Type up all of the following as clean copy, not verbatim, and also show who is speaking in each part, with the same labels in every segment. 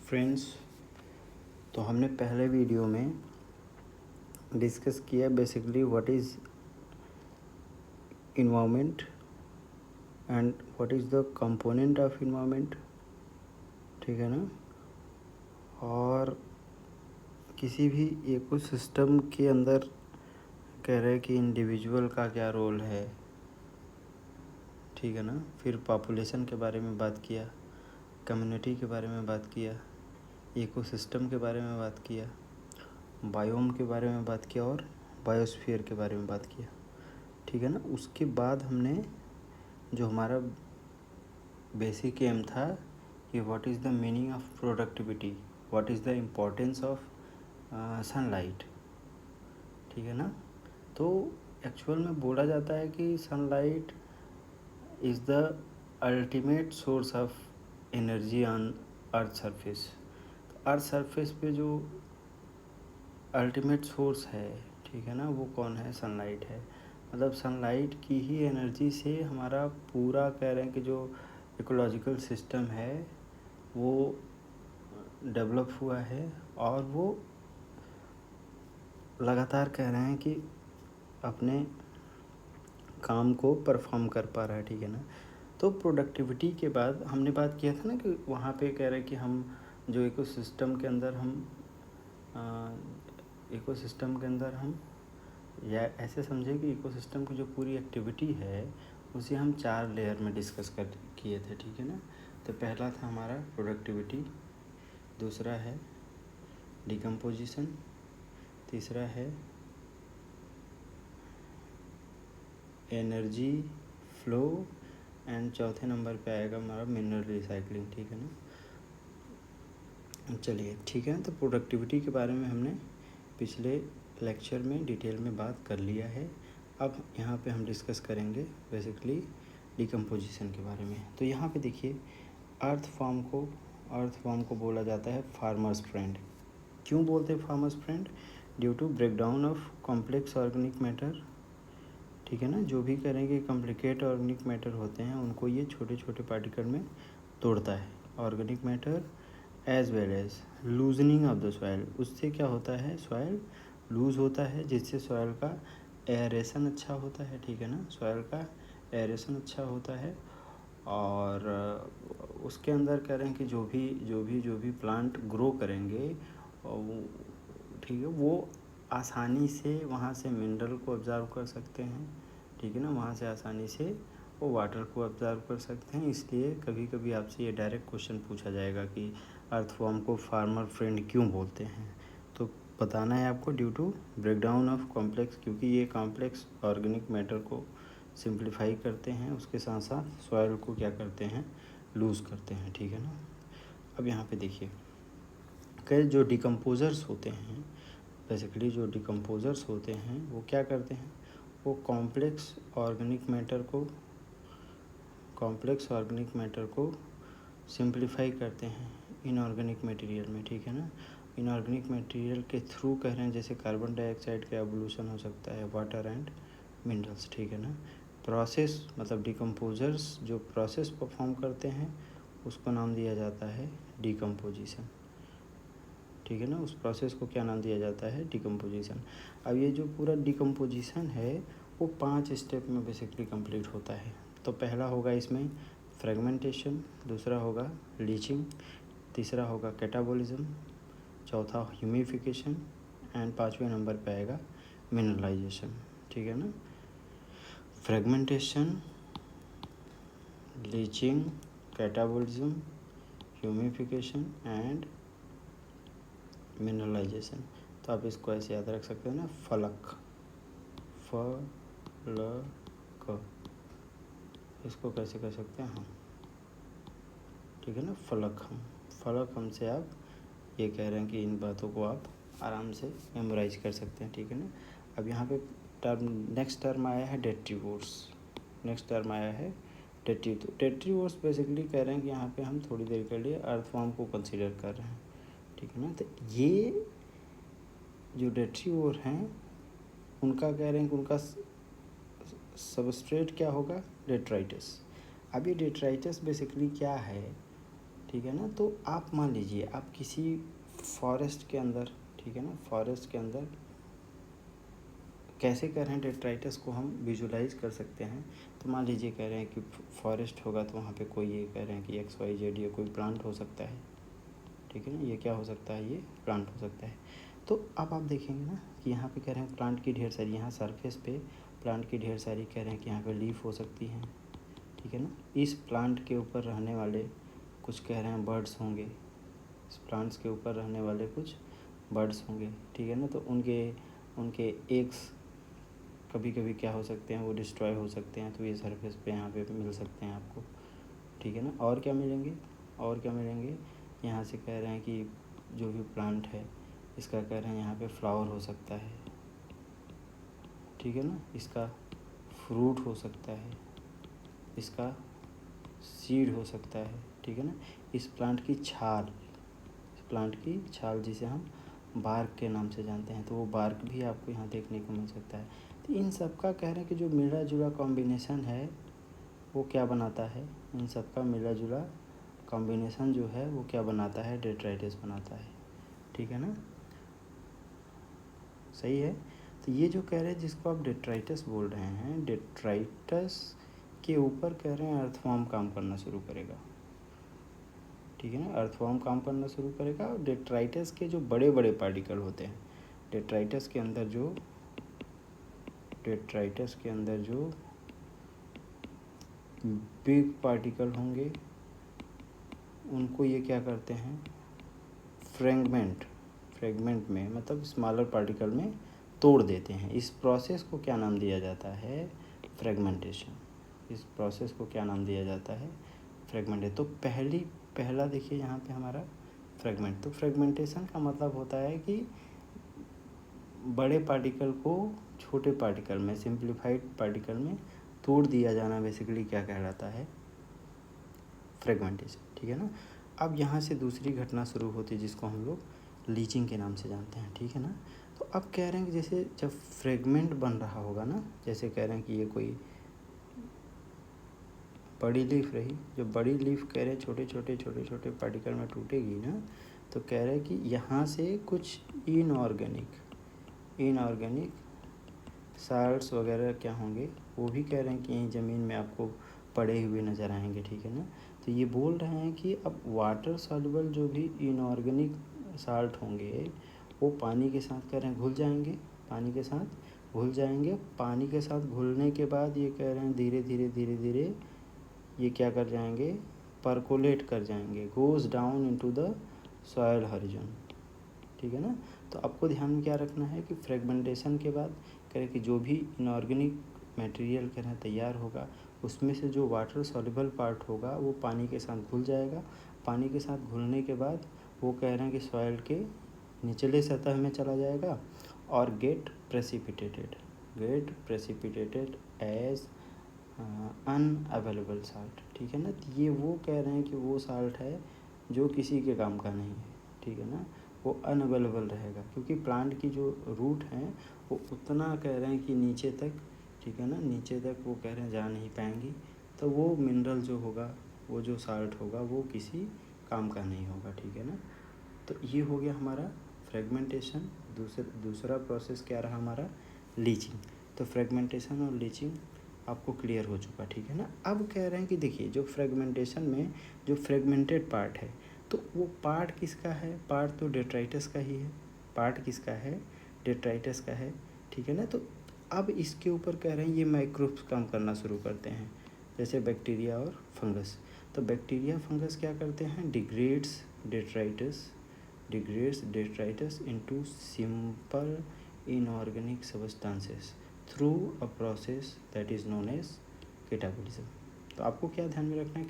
Speaker 1: Friends, तो हमने पहले वीडियो में डिस्कस किया basically what is environment and what is the component of environment, ठीक है ना। और किसी भी इकोसिस्टम के अंदर कह रहे हैं कि इंडिविजुअल का क्या रोल है, ठीक है ना। फिर पॉपुलेशन के बारे में बात किया, कम्युनिटी के बारे में बात किया, इकोसिस्टम के बारे में बात किया, बायोम के बारे में बात किया और बायोस्फीयर के बारे में बात किया, ठीक है ना। उसके बाद हमने जो हमारा बेसिक एम था कि what is the meaning of productivity, what is the importance of sunlight, ठीक है ना। तो एक्चुअल में बोला जाता है कि sunlight is the ultimate source of energy on earth surface. Earth surface पे जो अल्टीमेट सोर्स है, ठीक है ना, वो कौन है? सनलाइट है। मतलब सनलाइट की ही एनर्जी से हमारा पूरा कह रहे हैं कि जो इकोलॉजिकल सिस्टम है वो डेवलप हुआ है और वो लगातार कह रहे हैं कि अपने काम को परफॉर्म कर पा रहा है, ठीक है ना। तो प्रोडक्टिविटी के बाद हमने बात किया था ना कि वहाँ पे कह रहे हैं कि हम जो इकोसिस्टम के अंदर हम या ऐसे समझे कि इकोसिस्टम की जो पूरी एक्टिविटी है उसे हम 4 लेयर में डिस्कस कर किए थे, ठीक है ना। तो पहला था हमारा प्रोडक्टिविटी, दूसरा है डिकम्पोजिशन, तीसरा है एनर्जी फ्लो एंड चौथे नंबर पे आएगा हमारा मिनरल रिसाइकलिंग, ठीक है ना। चलिए ठीक है, तो प्रोडक्टिविटी के बारे में हमने पिछले लेक्चर में डिटेल में बात कर लिया है। अब यहाँ पे हम डिस्कस करेंगे बेसिकली डिकम्पोजिशन के बारे में। तो यहाँ पे देखिए अर्थ फॉर्म को बोला जाता है फार्मर्स फ्रेंड। क्यों बोलते हैं farmers friend? Due to breakdown of complex organic matter, ठीक है ना। जो भी करेंगे कॉम्प्लिकेट ऑर्गेनिक मैटर होते हैं उनको ये छोटे छोटे पार्टिकल में तोड़ता है। Organic matter as well as loosening of the soil, उससे क्या होता है? सॉइल लूज़ होता है, जिससे सॉइल का एयरेशन अच्छा होता है, ठीक है ना। सॉइल का एयरेशन अच्छा होता है और उसके अंदर कह रहे हैं कि जो भी प्लांट ग्रो करेंगे ठीक है, वो आसानी से वहाँ से मिनरल को ऑब्ज़र्व कर सकते हैं, ठीक है ना। वहाँ से आसानी से वो वाटर को ऑब्ज़र्व कर सकते हैं। इसलिए कभी कभी आपसे ये डायरेक्ट क्वेश्चन पूछा जाएगा कि अर्थवॉर्म को फार्मर फ्रेंड क्यों बोलते हैं, तो बताना है आपको due to breakdown of complex, क्योंकि ये कॉम्प्लेक्स ऑर्गेनिक मैटर को सिंप्लीफाई करते हैं, उसके साथ साथ सॉइल को क्या करते हैं? लूज़ करते हैं, ठीक है ना। अब यहाँ पे देखिए कई जो डिकम्पोज़र्स होते हैं, बेसिकली जो डिकम्पोज़र्स होते हैं वो क्या करते हैं? वो कॉम्प्लेक्स ऑर्गेनिक मैटर को सिंप्लीफाई करते हैं इनऑर्गेनिक मटेरियल में, ठीक है ना। इनऑर्गेनिक मटेरियल के थ्रू कह रहे हैं जैसे कार्बन डाइऑक्साइड का एवोल्यूशन हो सकता है, वाटर एंड मिनरल्स, ठीक है ना। प्रोसेस मतलब डिकम्पोज़र्स जो प्रोसेस परफॉर्म करते हैं उसको नाम दिया जाता है डिकम्पोजिशन, ठीक है ना। उस प्रोसेस को क्या नाम दिया जाता है? डिकम्पोजिशन। अब ये जो पूरा डिकम्पोजिशन है वो 5 स्टेप में बेसिकली कंप्लीट होता है। तो पहला होगा इसमें फ्रेगमेंटेशन, दूसरा होगा लीचिंग, तीसरा होगा कैटाबॉलिज्म, चौथा ह्यूमिफिकेशन एंड 5वें नंबर पे आएगा मिनरलाइजेशन, ठीक है ना। Fragmentation, leaching, catabolism, humification and mineralization. तो आप इसको ऐसे याद रख सकते हैं ना, फलक, इसको कैसे कर सकते हैं हम? ठीक है ना, फलक हम से आप ये कह रहे हैं कि इन बातों को आप आराम से मेमोराइज कर सकते हैं, ठीक है ना। अब यहाँ पे नेक्स्ट टर्म आया है डेट्रीवोर्स। तो डेट्रीवोर्स बेसिकली कह रहे हैं कि यहाँ पे हम थोड़ी देर के लिए अर्थवॉर्म को कंसीडर कर रहे हैं, ठीक है ना। तो ये जो डेट्रीवोर हैं उनका कह रहे हैं कि उनका सबस्ट्रेट क्या होगा? डेट्राइटस। अब ये डेट्राइटस बेसिकली क्या है? ठीक है ना। तो आप मान लीजिए आप किसी फॉरेस्ट के अंदर, ठीक है ना, फॉरेस्ट के अंदर कैसे कह रहे हैं डेट्राइटस को हम विजुलाइज कर सकते हैं। तो मान लीजिए कह रहे हैं कि फॉरेस्ट होगा तो वहाँ पे कोई, ये कह रहे हैं कि XYZ ये कोई प्लांट हो सकता है, ठीक है ना, ये क्या हो सकता है, ये प्लांट हो सकता है। तो अब आप देखेंगे ना कि यहाँ पे कह रहे हैं प्लांट की ढेर सारी, यहाँ सरफेस पे प्लांट की ढेर सारी कह रहे हैं कि यहाँ पे लीफ हो सकती हैं, ठीक है ना। इस प्लांट के ऊपर रहने वाले कुछ कह रहे हैं बर्ड्स होंगे, इस प्लांट्स के ऊपर रहने वाले कुछ बर्ड्स होंगे, ठीक है ना। तो उनके उनके एग्स कभी कभी क्या हो सकते हैं, वो डिस्ट्रॉय हो सकते हैं, तो ये सरफेस पे यहाँ पे मिल सकते हैं आपको, ठीक है ना। और क्या मिलेंगे, और क्या मिलेंगे, यहाँ से कह रहे हैं कि जो भी प्लांट है इसका कह रहे हैं यहाँ पे फ्लावर हो सकता है, ठीक है ना, इसका फ्रूट हो सकता है, इसका सीड हो सकता है, ठीक है ना। इस प्लांट की छाल, इस प्लांट की छाल जिसे हम बार्क के नाम से जानते हैं, तो वो बार्क भी आपको यहाँ देखने को मिल सकता है। तो इन सब का कह रहे हैं कि जो मिला जुला कॉम्बिनेशन है वो क्या बनाता है, इन सब का मिला जुला कॉम्बिनेशन जो है वो क्या बनाता है, डेट्राइटस बनाता है, ठीक है ना, सही है। तो ये जो कह रहे हैं जिसको आप डेट्राइटस बोल रहे हैं, डेट्राइटस के ऊपर कह रहे हैं अर्थवॉर्म काम करना शुरू करेगा, ठीक है ना, अर्थवॉर्म काम करना शुरू करेगा। और डेट्राइटस के जो बड़े बड़े पार्टिकल होते हैं, डेट्राइटस के अंदर जो बिग पार्टिकल होंगे उनको ये क्या करते हैं, फ्रेगमेंट में, मतलब स्मॉलर पार्टिकल में तोड़ देते हैं। इस प्रोसेस को क्या नाम दिया जाता है, फ्रेगमेंटेशन। इस प्रोसेस को क्या नाम दिया जाता है, फ्रेगमेंटेशन। तो पहला देखिए यहाँ पे हमारा फ्रेगमेंट। तो फ्रेगमेंटेशन का मतलब होता है कि बड़े पार्टिकल को छोटे पार्टिकल में, सिंप्लीफाइड पार्टिकल में तोड़ दिया जाना बेसिकली क्या कहलाता है, फ्रेगमेंटेशन, ठीक है ना। अब यहाँ से दूसरी घटना शुरू होती है जिसको हम लोग लीचिंग के नाम से जानते हैं, ठीक है ना। तो अब कह रहे हैं कि जैसे जब फ्रेगमेंट बन रहा होगा ना, जैसे कह रहे हैं कि ये कोई बड़ी लीफ रही, जो बड़ी लीफ कह रहे हैं छोटे छोटे पार्टिकल में टूटेगी ना, तो कह रहे हैं कि यहाँ से कुछ इनऑर्गेनिक साल्ट्स वगैरह क्या होंगे, वो भी कह रहे हैं कि यहीं ज़मीन में आपको पड़े हुए नज़र आएंगे, ठीक है ना। तो ये बोल रहे हैं कि अब वाटर सॉल्युबल जो भी इनऑर्गेनिक साल्ट होंगे वो पानी के साथ कह रहे हैं घुल जाएंगे, पानी के साथ घुल जाएंगे। पानी के साथ घुलने के बाद ये कह रहे हैं धीरे धीरे ये क्या कर जाएंगे, परकोलेट कर जाएंगे, goes down into the soil horizon, ठीक है ना। तो आपको ध्यान में क्या रखना है कि फ्रेगमेंटेशन के बाद कह रहे कि जो भी इनऑर्गेनिक मटेरियल कह रहे हैं तैयार होगा उसमें से जो वाटर सॉल्युबल पार्ट होगा वो पानी के साथ घुल जाएगा। पानी के साथ घुलने के बाद वो कह रहे हैं कि सॉइल के निचले सतह में चला जाएगा और get precipitated as unavailable salt, ठीक है ना। तो ये वो कह रहे हैं कि वो साल्ट है जो किसी के काम का नहीं है, ठीक है ना, वो अनअवेलेबल रहेगा क्योंकि प्लांट की जो रूट हैं वो उतना कह रहे हैं कि नीचे तक, ठीक है ना, नीचे तक वो कह रहे हैं जा नहीं पाएंगी। तो वो मिनरल जो होगा, वो जो साल्ट होगा वो किसी काम का नहीं होगा, ठीक है ना। तो ये हो गया हमारा फ्रेगमेंटेशन। दूसरा प्रोसेस क्या रहा हमारा, लीचिंग। तो फ्रेगमेंटेशन और लीचिंग आपको क्लियर हो चुका, ठीक है ना। अब कह रहे हैं कि देखिए जो फ्रेगमेंटेशन में जो फ्रेगमेंटेड पार्ट है तो वो पार्ट किसका है, पार्ट तो डेट्राइटस का ही है, पार्ट किसका है, डेट्राइटस का है, ठीक है ना। तो अब इसके ऊपर कह रहे हैं ये माइक्रोब्स काम करना शुरू करते हैं, जैसे बैक्टीरिया और फंगस। तो बैक्टीरिया फंगस क्या करते हैं, degrades detritus into simple inorganic substances through a process that is known as catabolism। तो आपको क्या ध्यान में रखना है,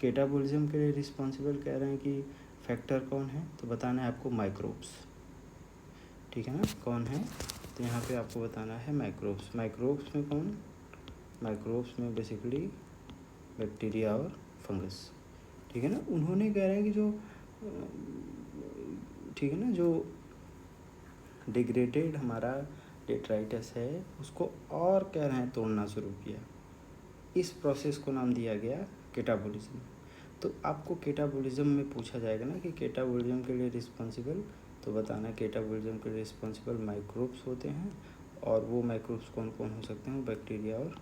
Speaker 1: कैटाबोलिज्म के लिए रिस्पॉन्सिबल कह रहे हैं कि फैक्टर कौन है, तो बताना है आपको माइक्रोब्स, ठीक है ना, कौन है, तो यहाँ पे आपको बताना है माइक्रोब्स। माइक्रोब्स में कौन, माइक्रोब्स में बेसिकली बैक्टीरिया और फंगस, ठीक है ना। उन्होंने कह रहे हैं कि जो, ठीक है ना, जो डिग्रेडेड हमारा डेट्राइटस है उसको और कह रहे हैं तोड़ना शुरू किया। इस प्रोसेस को नाम दिया गया कैटाबोलिज्म। तो आपको कैटाबोलिज्म में पूछा जाएगा ना कि कैटाबोलिज्म के लिए रिस्पॉन्सिबल, तो बताना कैटाबोलिज्म के लिए रिस्पॉन्सिबल माइक्रोब्स होते हैं, और वो माइक्रोब्स कौन कौन हो सकते हैं, बैक्टीरिया और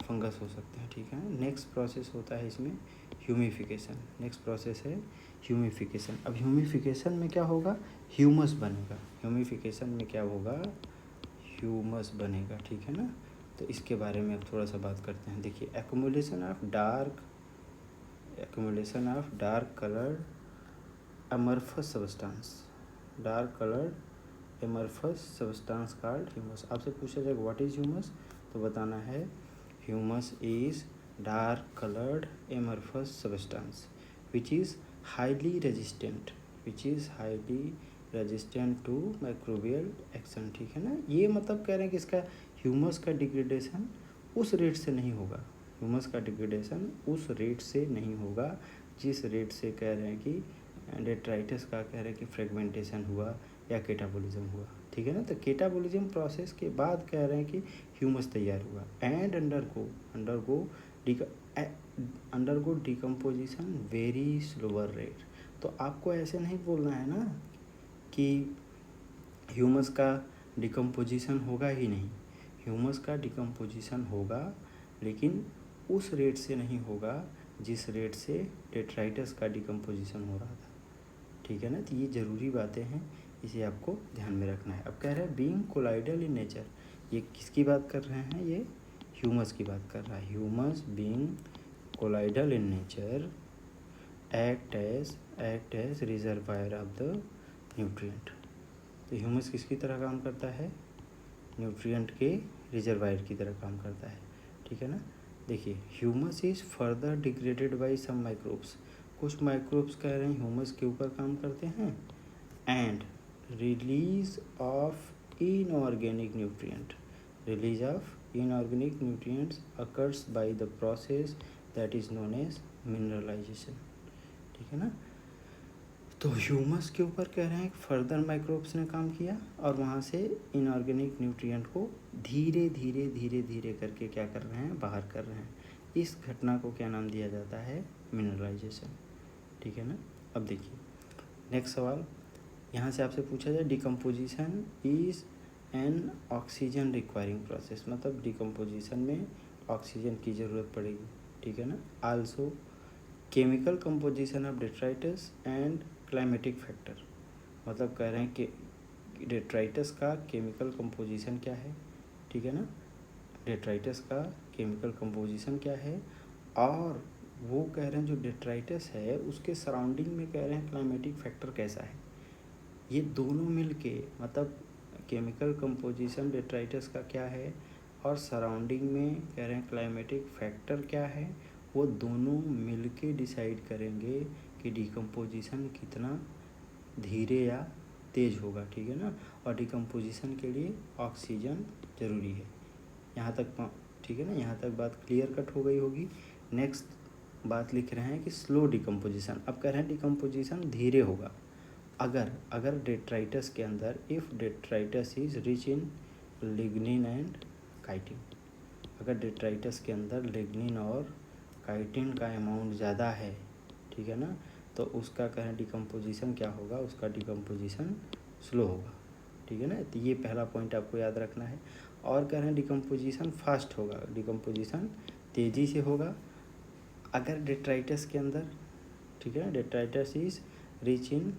Speaker 1: फंगस हो सकते हैं, ठीक है। नेक्स्ट प्रोसेस होता है इसमें ह्यूमिफिकेशन। नेक्स्ट प्रोसेस है ह्यूमिफिकेशन। अब ह्यूमिफिकेशन में क्या होगा, ह्यूमस बनेगा। ह्यूमिफिकेशन में क्या होगा, ह्यूमस बनेगा, ठीक है ना। तो इसके बारे में अब थोड़ा सा बात करते हैं। देखिए, accumulation of dark coloured amorphous substance, dark coloured amorphous substance called humus. आपसे पूछा जाएगा व्हाट इज ह्यूमस, तो बताना है humus is dark coloured amorphous substance which is highly resistant to microbial action, ठीक है ना। ये मतलब कह रहे हैं कि इसका ह्यूमस का डिग्रेडेशन उस रेट से नहीं होगा, ह्यूमस का डिग्रेडेशन उस रेट से नहीं होगा जिस रेट से कह रहे हैं कि डेट्राइटिस का कह रहे हैं कि फ्रेगमेंटेशन हुआ या कैटाबोलिज्म हुआ, ठीक है ना। तो कैटाबोलिज्म प्रोसेस के बाद कह रहे हैं कि ह्यूमस तैयार हुआ and undergo decomposition very slower rate. तो आपको ऐसे नहीं बोलना है ना कि ह्यूमस का डिकम्पोजिशन होगा ही नहीं, ह्यूमस का डिकम्पोजिशन होगा लेकिन उस रेट से नहीं होगा जिस रेट से डेट्राइटिस का डिकम्पोजिशन हो रहा था, ठीक है ना। तो ये ज़रूरी बातें हैं, इसे आपको ध्यान में रखना है। अब कह रहे हैं बीइंग कोलाइडल इन नेचर, ये किसकी बात कर रहे हैं, ये ह्यूमस की बात कर रहा है। Humus being colloidal in nature act as reservoir of the nutrient. तो ह्यूमस किसकी तरह काम करता है, न्यूट्रिएंट के रिजर्वायर की तरह काम करता है, ठीक है ना। देखिए, humus is further degraded by some microbes, कुछ माइक्रोब्स कह रहे हैं ह्यूमस के ऊपर काम करते हैं, and release of inorganic nutrients occurs by the process that is known as mineralization, ठीक है ना। तो ह्यूमस के ऊपर कह रहे हैं फर्दर माइक्रोब्स ने काम किया और वहाँ से इनऑर्गेनिक न्यूट्रिएंट को धीरे धीरे करके क्या कर रहे हैं, बाहर कर रहे हैं। इस घटना को क्या नाम दिया जाता है, मिनरलाइजेशन, ठीक है ना। अब देखिए नेक्स्ट सवाल, यहाँ से आपसे पूछा जाए decomposition is an oxygen requiring process, मतलब डिकम्पोजिशन में ऑक्सीजन की ज़रूरत पड़ेगी, ठीक है ना। Also chemical composition of detritus and climatic factor, मतलब कह रहे हैं कि डेट्राइटिस का केमिकल कंपोजिशन क्या है, ठीक है ना। डेट्राइटिस का केमिकल कंपोजिशन क्या है, और वो कह रहे हैं जो डेट्राइटिस है उसके सराउंडिंग में कह रहे हैं क्लाइमेटिक फैक्टर कैसा है। ये दोनों मिलके, मतलब केमिकल कंपोजिशन डेट्राइटिस का क्या है और सराउंडिंग में कह रहे हैं क्लाइमेटिक फैक्टर क्या है, वो दोनों मिलके डिसाइड करेंगे कि डिकम्पोजिशन कितना धीरे या तेज़ होगा, ठीक है ना। और डिकम्पोजिशन के लिए ऑक्सीजन ज़रूरी है। यहाँ तक ठीक है ना, यहाँ तक बात क्लियर कट हो गई होगी। नेक्स्ट बात लिख रहे हैं कि स्लो डिकम्पोजिशन। अब कह रहे हैं डिकम्पोजिशन धीरे होगा अगर डेट्राइटिस के अंदर, if detritus is rich in lignin and chitin, अगर डेट्राइटिस के अंदर लिग्निन और काइटिन का अमाउंट ज़्यादा है, ठीक है ना, तो उसका कह रहे हैं डिकम्पोजिशन क्या होगा, उसका डिकम्पोजिशन स्लो होगा, ठीक है ना। तो ये पहला पॉइंट आपको याद रखना है। और कह रहे हैं डिकम्पोजिशन फास्ट होगा, डिकम्पोजिशन तेज़ी से होगा अगर डेट्राइटिस के अंदर, ठीक है ना, detritus is rich in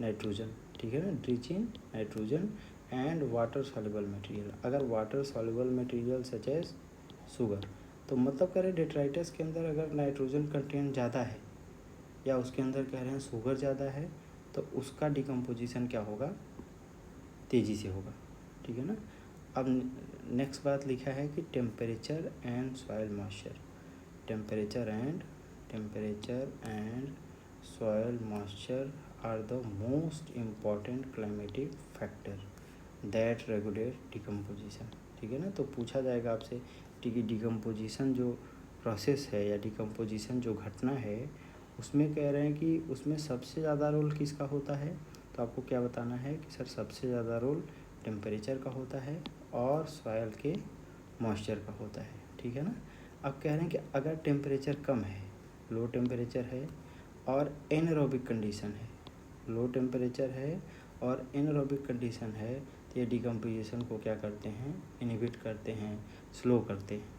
Speaker 1: nitrogen, ठीक है ना, rich in nitrogen and water soluble material, अगर water soluble material such as sugar, तो मतलब कह रहे हैं डेट्राइटिस के अंदर अगर नाइट्रोजन कंटेंट ज़्यादा है या उसके अंदर कह रहे हैं शुगर ज़्यादा है, तो उसका डिकम्पोजिशन क्या होगा, तेज़ी से होगा, ठीक है ना। अब नेक्स्ट बात लिखा है कि temperature and soil moisture, temperature and soil moisture are the most important climatic factor that regulate decomposition, ठीक है ना। तो पूछा जाएगा आपसे कि डिकम्पोजिशन जो प्रोसेस है या डिकम्पोजिशन जो घटना है उसमें कह रहे हैं कि उसमें सबसे ज़्यादा रोल किसका होता है, तो आपको क्या बताना है कि सर सबसे ज़्यादा रोल टेम्परेचर का होता है और सॉइल के मॉइस्चर का होता है, ठीक है ना। अब कह रहे हैं कि अगर टेम्परेचर कम है लो टेम्परेचर है और एनारोबिक कंडीशन है, लो टेम्परेचर है और एनारोबिक कंडीशन है, तो ये डिकम्पोजिशन को क्या करते हैं, इनहिबिट करते हैं, स्लो करते हैं,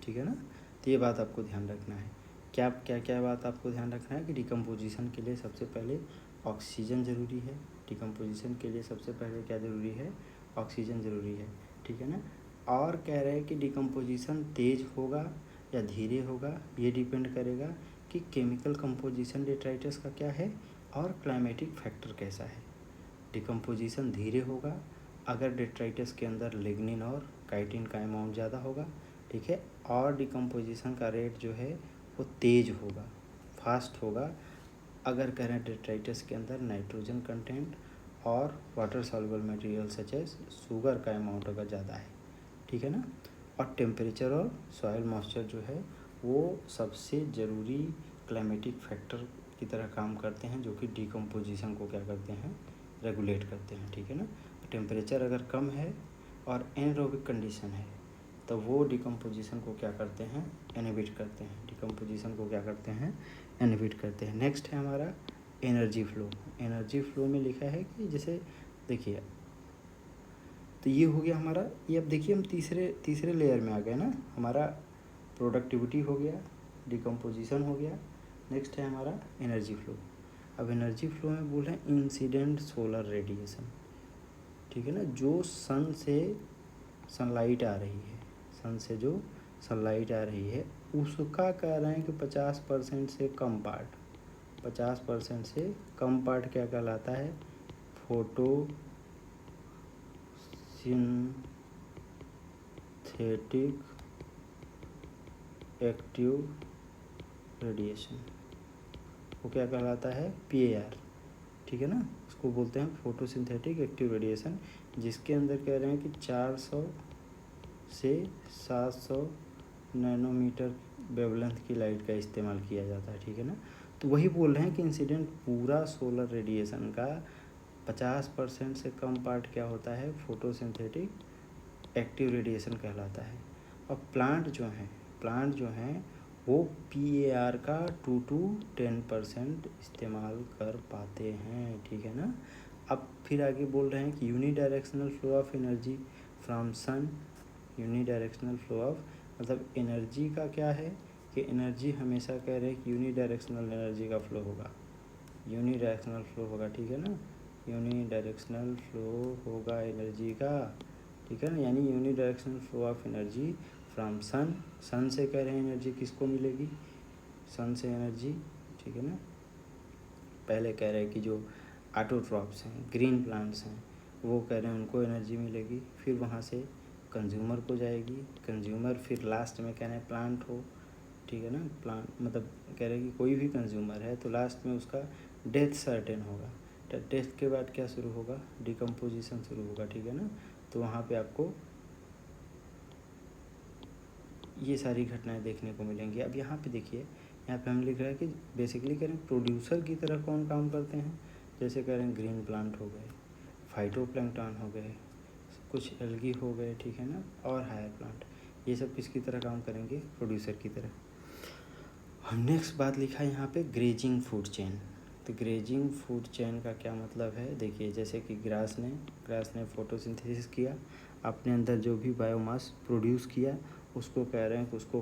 Speaker 1: ठीक है ना। तो ये बात आपको ध्यान रखना है। क्या क्या क्या बात आपको ध्यान रखना है कि डिकम्पोजिशन के लिए सबसे पहले ऑक्सीजन ज़रूरी है, डिकम्पोजिशन के लिए सबसे पहले क्या ज़रूरी है, ऑक्सीजन ज़रूरी है, ठीक है ना। और कह रहे हैं कि डिकम्पोजिशन तेज़ होगा या धीरे होगा, ये डिपेंड करेगा कि केमिकल कंपोजिशन डेट्राइटस का क्या है और क्लाइमेटिक फैक्टर कैसा है। डिकम्पोजिशन धीरे होगा अगर डेट्राइटस के अंदर लिग्निन और काइटिन का अमाउंट ज़्यादा होगा, ठीक है, और डिकम्पोजिशन का रेट जो है वो तेज़ होगा, फास्ट होगा अगर करें डेट्राइटस के अंदर नाइट्रोजन कंटेंट और water soluble material such as sugar का अमाउंट अगर ज़्यादा है, ठीक है ना। और टेम्परेचर और सॉइल मॉइस्चर जो है वो सबसे ज़रूरी क्लाइमेटिक फैक्टर की तरह काम करते हैं, जो कि डिकम्पोजिशन को क्या करते हैं, रेगुलेट करते हैं, ठीक है ना। टेम्परेचर अगर कम है और एनारोबिक कंडीशन है तो वो डिकम्पोजिशन को क्या करते हैं, इनहिबिट करते हैं, डिकम्पोजिशन को क्या करते हैं, इनहिबिट करते हैं। नेक्स्ट है हमारा एनर्जी फ्लो। एनर्जी फ्लो में लिखा है कि जैसे देखिए, तो ये हो गया हमारा, ये अब देखिए हम तीसरे लेयर में आ गए ना, हमारा प्रोडक्टिविटी हो गया, डिकम्पोजिशन हो गया, नेक्स्ट है हमारा एनर्जी फ्लो। अब एनर्जी फ्लो में बोल रहे हैं इंसिडेंट सोलर रेडिएशन, ठीक है ना, जो सन से सनलाइट आ रही है, सन से जो सनलाइट आ रही है उसका कह रहे हैं कि 50% से कम पार्ट, 50% से कम पार्ट क्या कहलाता है, फोटो सिंथेटिक एक्टिव रेडिएशन, वो क्या कहलाता है, PAR, ठीक है ना, उसको बोलते हैं फोटोसिंथेटिक एक्टिव रेडिएशन, जिसके अंदर कह रहे हैं कि 400 से 700 नैनोमीटर वेवलेंथ की लाइट का इस्तेमाल किया जाता है, ठीक है ना। तो वही बोल रहे हैं कि इंसिडेंट पूरा सोलर रेडिएशन का 50% से कम पार्ट क्या होता है, फोटोसिंथेटिक एक्टिव रेडिएशन कहलाता है। और प्लांट जो हैं वो PAR का 2 to 10% इस्तेमाल कर पाते हैं, ठीक है ना। अब फिर आगे बोल रहे हैं कि unidirectional flow of energy from sun, unidirectional flow of मतलब एनर्जी का क्या है कि एनर्जी हमेशा कह रहे हैं कि यूनिडायरेक्शनल एनर्जी का फ्लो होगा, यूनिडायरेक्शनल फ्लो होगा, ठीक है ना, यूनिडायरेक्शनल फ्लो होगा एनर्जी का, ठीक है ना, यानी unidirectional flow of energy from sun, sun से कह रहे हैं एनर्जी किसको मिलेगी, सन से एनर्जी, ठीक है ना। पहले कह रहे हैं कि जो ऑटोट्रॉप्स हैं, ग्रीन प्लांट्स हैं, वो कह रहे हैं उनको एनर्जी मिलेगी, फिर वहाँ से कंज्यूमर को जाएगी, कंज्यूमर फिर लास्ट में कह रहे हैं प्लांट हो, ठीक है ना, प्लांट मतलब कह रहे हैं कि कोई भी कंज्यूमर है तो लास्ट में उसका डेथ सर्टेन होगा, डेथ के बाद क्या शुरू होगा, डिकम्पोजिशन शुरू होगा, ठीक है ना। तो वहाँ पे आपको ये सारी घटनाएं देखने को मिलेंगी। अब यहाँ पे देखिए, यहाँ पे हम लिख रहे हैं कि बेसिकली कह रहे हैं प्रोड्यूसर की तरह कौन काम करते हैं, जैसे कह रहे हैं ग्रीन प्लांट हो गए, फाइटोप्लैंक्टन हो गए, कुछ एल्गी हो गए, ठीक है ना, और हायर प्लांट, ये सब किसकी तरह काम करेंगे, प्रोड्यूसर की तरह। हम नेक्स्ट बात लिखा है यहाँ पे ग्रेजिंग फूड चेन। तो ग्रेजिंग फूड चेन का क्या मतलब है, देखिए जैसे कि ग्रास ने फोटोसिंथेसिस किया, अपने अंदर जो भी बायोमास प्रोड्यूस किया उसको कह रहे हैं कि उसको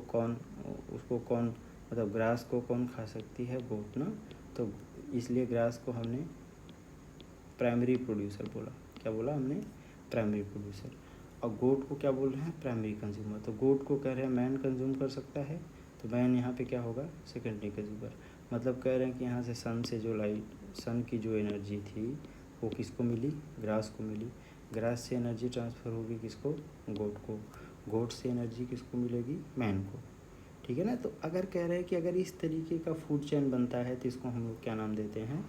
Speaker 1: कौन मतलब ग्रास को कौन खा सकती है, गोट ना, तो इसलिए ग्रास को हमने प्राइमरी प्रोड्यूसर बोला, क्या बोला हमने, प्राइमरी प्रोड्यूसर। और गोट को क्या बोल रहे हैं, प्राइमरी कंज्यूमर। तो गोट को कह रहे हैं मैन कंज्यूम कर सकता है, तो मैन यहाँ पे क्या होगा, सेकेंडरी कंज्यूमर। मतलब कह रहे हैं कि यहाँ से सन की जो एनर्जी थी वो किसको मिली, ग्रास को मिली, ग्रास से एनर्जी ट्रांसफ़र होगी किसको, गोट को, गोट से एनर्जी किसको मिलेगी, मैन को, ठीक है ना। तो अगर कह रहे हैं कि अगर इस तरीके का फूड चेन बनता है तो इसको हम लोग क्या नाम देते हैं,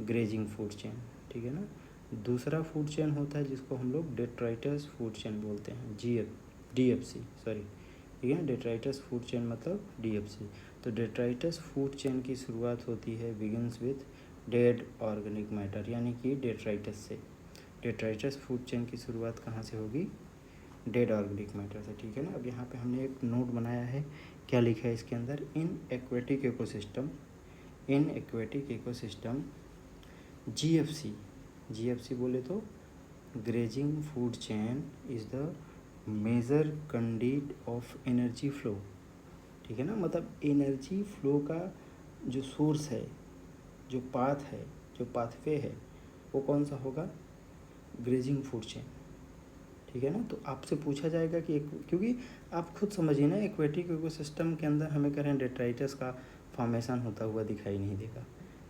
Speaker 1: ग्रेजिंग फूड चेन, ठीक है ना। दूसरा फूड चेन होता है जिसको हम लोग डेट्राइटस फूड चेन बोलते हैं, DFC सॉरी, ठीक है, डेट्राइटस फूड चेन मतलब DFC। तो डेट्राइटस फूड चेन की शुरुआत होती है, begins with dead organic matter, यानी कि डेट्राइटस से। डेट्राइटस फूड चेन की शुरुआत कहाँ से होगी, डेड ऑर्गेनिक मैटर से, ठीक है ना। अब यहाँ पे हमने एक नोट बनाया है क्या लिखा है इसके अंदर, इन एक्वेटिक इकोसिस्टम जीएफसी बोले तो grazing food chain is the major conduit of energy flow. ठीक है ना, मतलब एनर्जी फ्लो का जो सोर्स है, जो पाथ है, जो पाथवे है, वो कौन सा होगा, ग्रेजिंग फूड चेन। ठीक है ना, तो आपसे पूछा जाएगा कि क्योंकि आप खुद समझिए ना, एक्वेटिक इकोसिस्टम के अंदर हमें कह रहे हैं डेट्राइटस का फॉर्मेशन होता हुआ दिखाई नहीं देगा।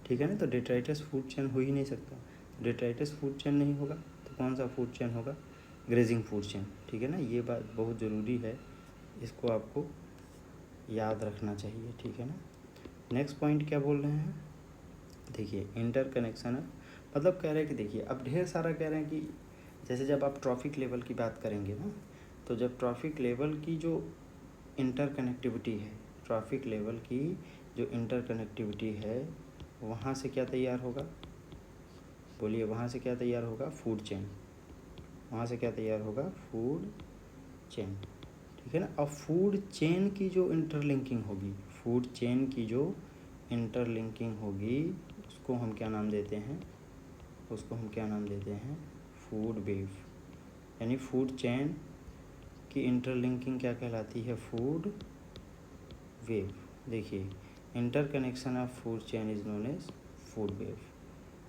Speaker 1: ठीक है ना, तो डेट्राइटस फूड चेन हो ही नहीं सकता। डेट्राइटस फूड चेन नहीं होगा तो कौन सा फूड चेन होगा, ग्रेजिंग फूड चेन। ठीक है ना, ये बात बहुत ज़रूरी है, इसको आपको याद रखना चाहिए। ठीक है ना, नेक्स्ट पॉइंट क्या बोल रहे हैं, देखिए इंटरकनेक्शन है, मतलब कह रहे हैं कि देखिए अब ढेर सारा कह रहे हैं कि जैसे जब आप ट्रॉफिक लेवल की बात करेंगे ना, तो जब ट्रॉफिक लेवल की जो इंटरकनेक्टिविटी है, ट्रॉफिक लेवल की जो इंटरकनेक्टिविटी है, वहाँ से क्या तैयार होगा, बोलिए वहाँ से क्या तैयार होगा, फूड चेन। वहाँ से क्या तैयार होगा, फूड चेन। ठीक है ना, अब फूड चेन की जो इंटरलिंकिंग होगी, फूड चेन की जो इंटरलिंकिंग होगी, उसको हम क्या नाम देते हैं, फूड वेव। यानी फूड चेन की इंटरलिंकिंग क्या कहलाती है, फूड वेव। देखिए interconnection of food chain is known as food web.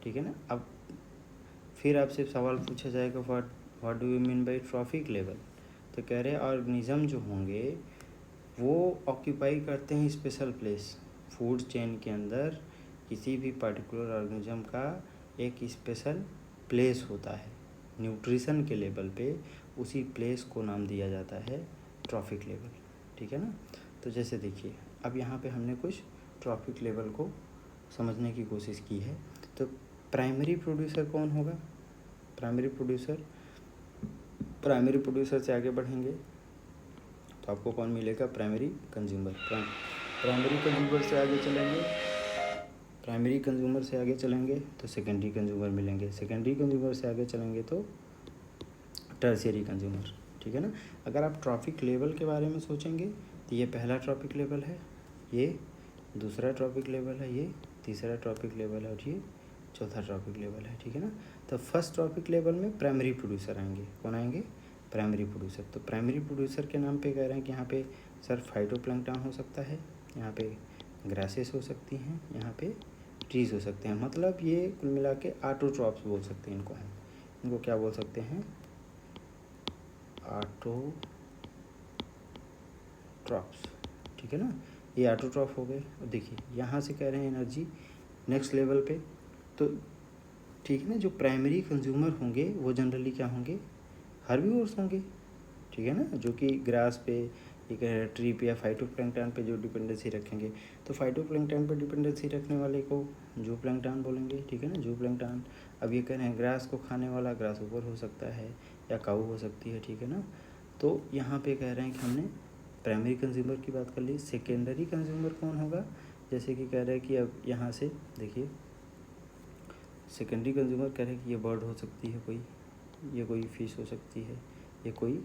Speaker 1: ठीक है ना, अब फिर आपसे सवाल पूछा जाएगा what do you mean by trophic level. तो कह रहे हैं ऑर्गेनिज्म जो होंगे वो ऑक्यूपाई करते हैं स्पेशल प्लेस। फूड चेन के अंदर किसी भी पर्टिकुलर ऑर्गेनिज्म का एक स्पेशल प्लेस होता है, न्यूट्रिशन के लेवल पे उसी प्लेस को नाम दिया जाता है ट्रॉफिक लेवल। ठीक है ना, तो जैसे देखिए अब यहाँ पे हमने कुछ ट्रॉफिक लेवल को समझने की कोशिश की है। तो प्राइमरी प्रोड्यूसर कौन होगा, प्राइमरी प्रोड्यूसर से आगे बढ़ेंगे तो आपको कौन मिलेगा, प्राइमरी कंज्यूमर। प्राइमरी कंज्यूमर से आगे चलेंगे तो सेकेंडरी कंज्यूमर मिलेंगे, सेकेंडरी कंज्यूमर से आगे चलेंगे तो टर्शियरी कंज्यूमर। ठीक है ना, अगर आप ट्रॉफिक लेवल के बारे में सोचेंगे तो ये पहला ट्रॉफिक लेवल है, ये दूसरा ट्रॉफिक लेवल है, ये तीसरा ट्रॉफिक लेवल है और ये चौथा ट्रॉफिक लेवल है। ठीक है ना, तो फर्स्ट ट्रॉफिक लेवल में प्राइमरी प्रोड्यूसर आएंगे, कौन आएंगे, प्राइमरी प्रोड्यूसर। तो प्राइमरी प्रोड्यूसर के नाम पे कह रहे हैं कि यहाँ पे सर फाइटोप्लैंक्टन हो सकता है, यहाँ पे ग्रासेस हो सकती हैं, यहाँ पे ट्रीज हो सकते हैं। मतलब ये कुल मिला के ऑटोट्रॉप्स बोल सकते हैं इनको, हम इनको क्या बोल सकते हैं, ऑटोट्रॉप्स। ठीक है ना, ये ऑटोट्रॉप हो गए। और देखिए यहाँ से कह रहे हैं एनर्जी नेक्स्ट लेवल पे, तो ठीक है ना, जो प्राइमरी कंज्यूमर होंगे वो जनरली क्या होंगे, हर्बीवोर्स होंगे। ठीक है ना, जो कि ग्रास पे, एक ट्री पे या फाइटोप्लैंक्टन पे जो डिपेंडेंसी रखेंगे, तो फाइटोप्लैंक्टन पे डिपेंडेंसी रखने वाले को जूप्लैंक्टन बोलेंगे। ठीक है ना, जूप्लैंक्टन। अब ये कह रहे हैं ग्रास को खाने वाला ग्रास ऊपर हो सकता है या काऊ हो सकती है। ठीक है ना, तो यहाँ पे कह रहे हैं कि हमने प्राइमरी कंज्यूमर की बात कर ली। सेकेंडरी कंज्यूमर कौन होगा, जैसे कि कह रहे हैं कि अब यहाँ से देखिए सेकेंडरी कंज्यूमर कह रहे हैं कि ये बर्ड हो सकती है कोई, ये कोई फिश हो सकती है, ये कोई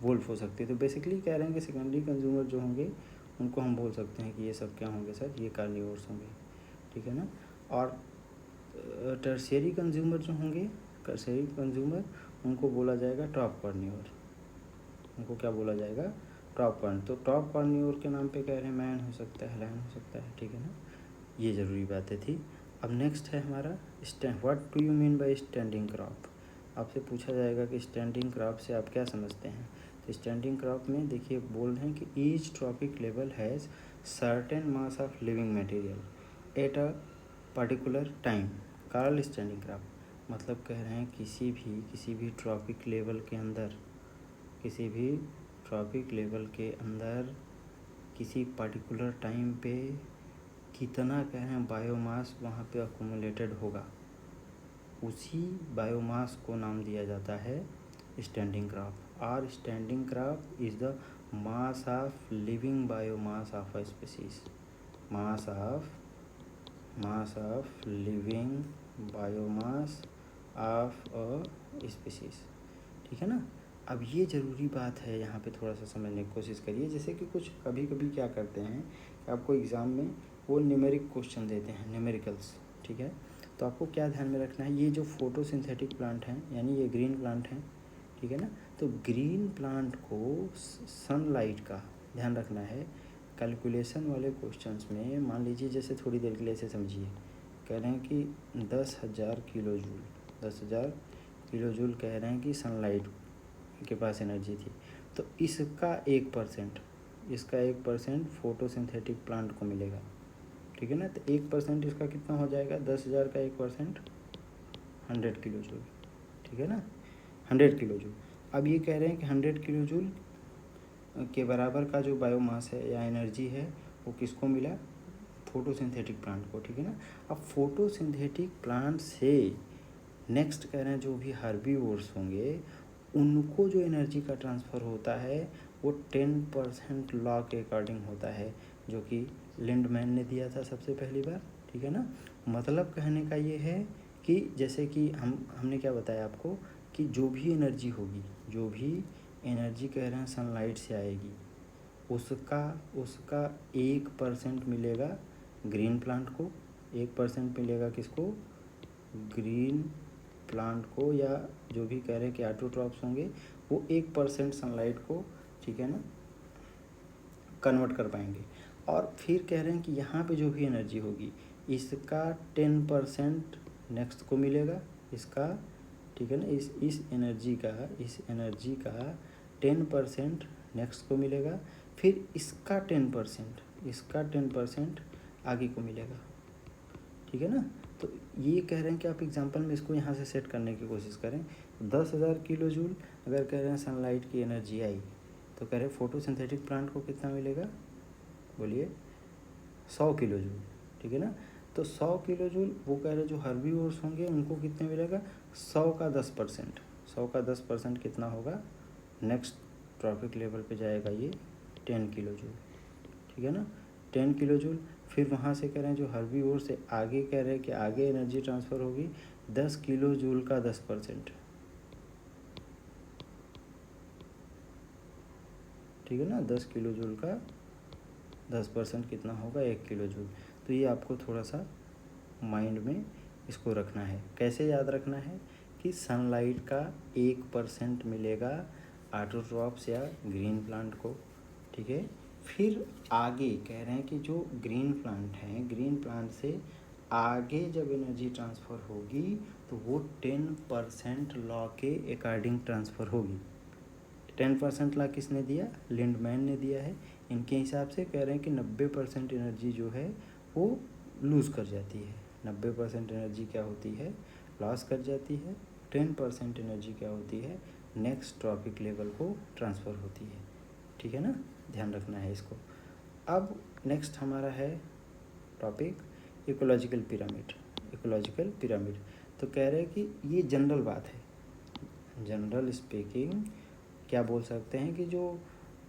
Speaker 1: वुल्फ हो सकती है। तो बेसिकली कह रहे हैं कि सेकेंडरी कंज्यूमर जो होंगे उनको हम बोल सकते हैं कि ये सब क्या होंगे सर, ये कार्निवोर्स होंगे। ठीक है ना, और टर्शियरी कंज्यूमर जो होंगे, टर्शियरी कंज्यूमर उनको बोला जाएगा टॉप कार्निवोर, उनको क्या बोला जाएगा, टॉप कार्न। तो टॉप कार्निवोर के नाम पे कह रहे हैं मैन हो सकता है, लायन हो सकता है। ठीक है ना, ये ज़रूरी बातें थी। अब नेक्स्ट है हमारा what do you mean bye standing crop. आपसे पूछा जाएगा कि स्टैंडिंग क्रॉप से आप क्या समझते हैं। तो स्टैंडिंग क्रॉप में देखिए बोल रहे हैं कि each trophic level has certain mass of living material at a particular time called standing crop. मतलब कह रहे हैं किसी भी ट्रॉपिक लेवल के अंदर, किसी भी ट्रॉपिक लेवल के अंदर किसी पर्टिकुलर टाइम पे कितना कह रहे हैं बायोमास वहाँ पे अक्यूमुलेटेड होगा, उसी बायोमास को नाम दिया जाता है स्टैंडिंग क्रॉप। और standing crop is the mass of living biomass of a species, mass of living biomass of a species. ठीक है ना, अब ये ज़रूरी बात है, यहाँ पे थोड़ा सा समझने की कोशिश करिए। जैसे कि कुछ कभी कभी क्या करते हैं कि आपको एग्ज़ाम में वो न्यूमेरिक क्वेश्चन देते हैं, न्यूमेरिकल्स, ठीक है। तो आपको क्या ध्यान में रखना है, ये जो फोटोसिंथेटिक प्लांट हैं, यानी ये ग्रीन प्लांट हैं, ठीक है ना। तो ग्रीन प्लांट को सनलाइट का ध्यान रखना है। कैलकुलेशन वाले क्वेश्चंस में मान लीजिए, जैसे थोड़ी देर के लिए ऐसे समझिए, कह रहे हैं कि 10,000 किलो जूल, 10,000 किलो जूल कह रहे हैं कि सनलाइट के पास एनर्जी थी। तो इसका 1%, इसका 1% फोटोसिंथेटिक प्लांट को मिलेगा, ठीक है ना। तो 1% इसका कितना हो जाएगा, 10,000 का 1% 100 किलो जूल, ठीक है ना, 100 किलो जूल। अब ये कह रहे हैं कि 100 किलो जूल के बराबर का जो बायोमास है या एनर्जी है वो किसको मिला, फोटोसिंथेटिक प्लांट को, ठीक है ना। अब फोटोसिंथेटिक प्लांट से नेक्स्ट कह रहे हैं जो भी हर्बीवोर्स होंगे उनको जो एनर्जी का ट्रांसफ़र होता है वो 10% लॉ के अकॉर्डिंग होता है, जो कि लिंडमैन ने दिया था सबसे पहली बार, ठीक है ना। मतलब कहने का ये है कि जैसे कि हमने क्या बताया आपको कि जो भी एनर्जी होगी, जो भी एनर्जी कह रहे हैं सनलाइट से आएगी, उसका उसका 1% मिलेगा ग्रीन प्लांट को, 1% मिलेगा किसको, ग्रीन प्लांट को, या जो भी कह रहे हैं कि ऑटोट्रॉप्स होंगे वो 1% सनलाइट को, ठीक है ना, कन्वर्ट कर पाएंगे। और फिर कह रहे हैं कि यहाँ पे जो भी एनर्जी होगी इसका 10% नेक्स्ट को मिलेगा, इसका, ठीक है ना, इस एनर्जी का 10% नेक्स्ट को मिलेगा, फिर इसका 10% आगे को मिलेगा, ठीक है ना। तो ये कह रहे हैं कि आप एग्जांपल में इसको यहाँ से सेट करने की कोशिश करें। 10,000 किलो जूल अगर कह रहे हैं सनलाइट की एनर्जी आई, तो कह रहे हैं फोटोसिंथेटिक प्लांट को कितना मिलेगा, बोलिए 100 किलो जूल, ठीक है ना। तो 100 किलो जूल वो कह रहे हैं जो हर्बीवोर्स होंगे उनको कितने मिलेगा, 100 का 10%, 100 का 10% कितना होगा, नेक्स्ट ट्रॉपिक लेवल पे जाएगा ये 10 किलो जूल, ठीक है ना, 10 किलो जूल। फिर वहाँ से कह रहे हैं जो हर्बीवोर से आगे कह रहे हैं कि आगे एनर्जी ट्रांसफ़र होगी 10 किलो जूल का 10%, ठीक है ना, 10 किलो जूल का 10% कितना होगा, 1 किलो जूल। तो ये आपको थोड़ा सा माइंड में इसको रखना है। कैसे याद रखना है कि सनलाइट का 1% मिलेगा ऑटोट्रॉप्स या ग्रीन प्लांट को, ठीक है। फिर आगे कह रहे हैं कि जो ग्रीन प्लांट हैं, ग्रीन प्लांट से आगे जब एनर्जी ट्रांसफ़र होगी तो वो 10% लॉ के अकॉर्डिंग ट्रांसफ़र होगी। 10% लॉ किसने दिया, लिंडमैन ने दिया है। इनके हिसाब से कह रहे हैं कि 90% एनर्जी जो है वो लूज़ कर जाती है, 90% एनर्जी क्या होती है, लॉस कर जाती है। 10% एनर्जी क्या होती है, नेक्स्ट ट्रॉपिक लेवल को ट्रांसफ़र होती है, ठीक है ना, ध्यान रखना है इसको। अब नेक्स्ट हमारा है topic ecological pyramid, ecological pyramid. तो कह रहे हैं कि ये जनरल बात है, जनरल स्पीकिंग क्या बोल सकते हैं कि जो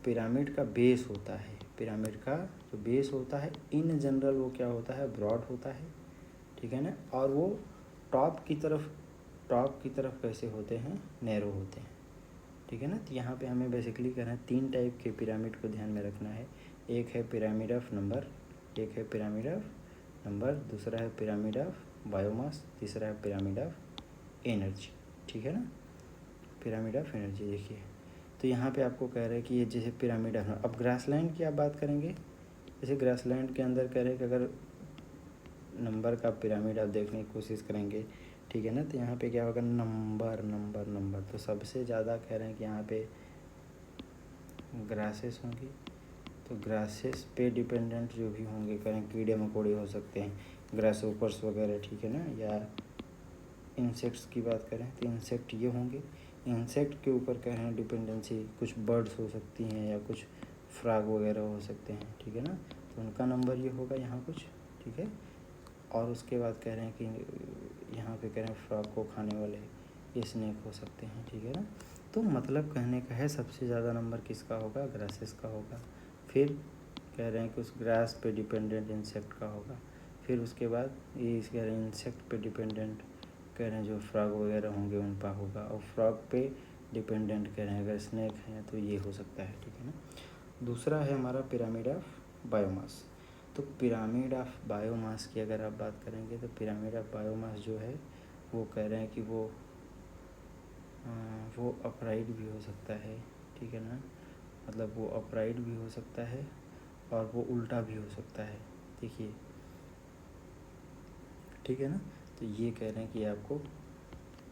Speaker 1: पिरामिड का बेस होता है, पिरामिड का जो बेस होता है इन जनरल वो क्या होता है, ब्रॉड होता है, ठीक है ना। और वो टॉप की तरफ कैसे होते हैं, नैरो होते हैं, ठीक है ना। तो यहाँ पे हमें बेसिकली कहना है 3 टाइप के पिरामिड को ध्यान में रखना है। एक है पिरामिड ऑफ नंबर, एक है पिरामिड ऑफ नंबर, दूसरा है पिरामिड ऑफ बायोमास, तीसरा है पिरामिड ऑफ एनर्जी, ठीक है ना, पिरामिड ऑफ एनर्जी। देखिए तो यहाँ पे आपको कह रहे हैं कि ये जैसे पिरामिड ऑफ, अब ग्रासलैंड की आप बात करेंगे, जैसे ग्रासलैंड के अंदर कह रहे हैं कि अगर नंबर का पिरामिड आप देखने की कोशिश करेंगे, ठीक है ना, तो यहाँ पे क्या होगा, नंबर नंबर नंबर। तो सबसे ज़्यादा कह रहे हैं कि यहाँ पे ग्रासेस होंगी, तो ग्रासेस पे डिपेंडेंट जो भी होंगे, कह रहे हैं कीड़े मकोड़े हो सकते हैं, ग्रासहोपर्स वगैरह, ठीक है ना, या इंसेक्ट्स की बात करें तो इंसेक्ट ये होंगे। इंसेक्ट के ऊपर कह रहे हैं डिपेंडेंसी, कुछ बर्ड्स हो सकती हैं या कुछ फ्रॉग वगैरह हो सकते हैं, ठीक है ना, तो उनका नंबर ये होगा यहाँ कुछ, ठीक है। और उसके बाद कह रहे हैं कि यहाँ पे कह रहे हैं फ्रॉग को खाने वाले ये स्नेक हो सकते हैं, ठीक है ना। तो मतलब कहने का है सबसे ज़्यादा नंबर किसका होगा, ग्रासेस का होगा। फिर कह रहे हैं कि उस ग्रास पे डिपेंडेंट इंसेक्ट का होगा। फिर उसके बाद ये कह रहे हैं इंसेक्ट पे डिपेंडेंट कह रहे हैं जो फ्रॉग वगैरह होंगे उन पर होगा, और फ्रॉग पे डिपेंडेंट कह रहे हैं, अगर स्नेक हैं तो ये हो सकता है, ठीक है ना। दूसरा है हमारा पिरामिड ऑफ बायोमास। तो पिरामिड ऑफ बायोमास की अगर आप बात करेंगे तो पिरामिड ऑफ बायोमास जो है वो कह रहे हैं कि वो अपराइट भी हो सकता है, ठीक है ना, मतलब वो अपराइट भी हो सकता है और वो उल्टा भी हो सकता है, देखिए, ठीक है ना। तो ये कह रहे हैं कि आपको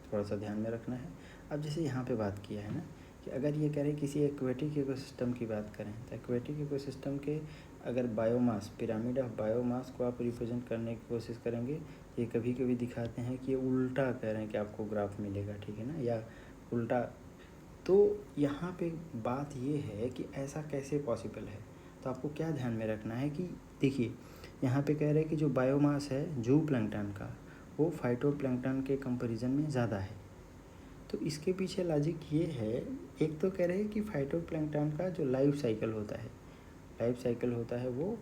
Speaker 1: थोड़ा सा ध्यान में रखना है। अब जैसे यहाँ पे बात किया है ना कि अगर ये कह रहे हैं किसी एक्वेटिक इकोसिस्टम की बात करें तो एक्वेटिक इकोसिस्टम के अगर बायोमास, पिरामिड ऑफ बायोमास को आप रिप्रेजेंट करने की कोशिश करेंगे, ये कभी कभी दिखाते हैं कि ये उल्टा कह रहे हैं कि आपको ग्राफ मिलेगा, ठीक है ना, या उल्टा। तो यहाँ पे बात ये है कि ऐसा कैसे पॉसिबल है। तो आपको क्या ध्यान में रखना है कि देखिए यहाँ पे कह रहे हैं कि जो बायोमास है जू प्लैंकटन का वो फाइटोप्लैंकटन के कंपैरिजन में ज़्यादा है। तो इसके पीछे लॉजिक ये है, एक तो कह रहे हैं कि फाइटोप्लैंकटन का जो लाइफ साइकिल होता है वो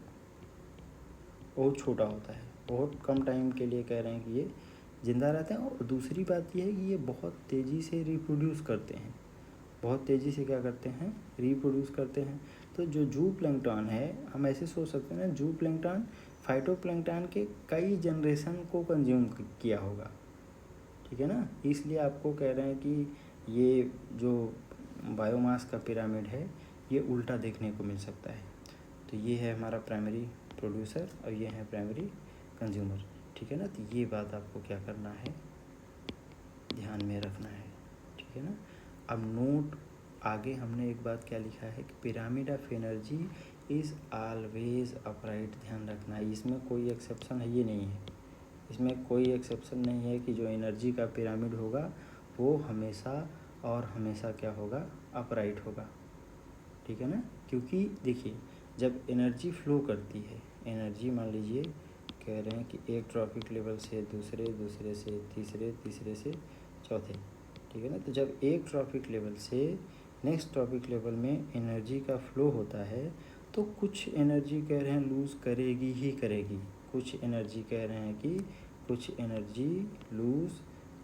Speaker 1: बहुत छोटा होता है, बहुत कम टाइम के लिए कह रहे हैं कि ये ज़िंदा रहते हैं। और दूसरी बात ये है कि ये बहुत तेज़ी से रिप्रोड्यूस करते हैं, बहुत तेज़ी से क्या करते हैं, रिप्रोड्यूस करते हैं। तो जो जू प्लैंकटन है, हम ऐसे सोच सकते हैं ना, जू प्लैंकटन फाइटोप्लैंकटन के कई जनरेशन को कंज्यूम किया होगा, ठीक है ना। इसलिए आपको कह रहे हैं कि ये जो बायोमास का पिरामिड है ये उल्टा देखने को मिल सकता है। तो ये है हमारा प्राइमरी प्रोड्यूसर और ये है प्राइमरी कंज्यूमर, ठीक है ना। तो ये बात आपको क्या करना है, ध्यान में रखना है, ठीक है ना। अब नोट आगे हमने एक बात क्या लिखा है कि pyramid of energy is always upright, ध्यान रखना है, इसमें कोई एक्सेप्शन है, ये नहीं है, इसमें कोई एक्सेप्शन नहीं है कि जो एनर्जी का पिरामिड होगा वो हमेशा और हमेशा क्या होगा, अपराइट होगा, ठीक है ना। क्योंकि देखिए जब एनर्जी फ्लो करती है, एनर्जी मान लीजिए कह रहे हैं कि एक ट्रॉपिक लेवल से दूसरे, दूसरे से तीसरे, तीसरे से चौथे, ठीक है ना। तो जब एक ट्रॉपिक लेवल से नेक्स्ट ट्रॉपिक लेवल में एनर्जी का फ्लो होता है तो कुछ एनर्जी कह रहे हैं लूज़ करेगी ही करेगी, कुछ एनर्जी कह रहे हैं कि कुछ एनर्जी लूज़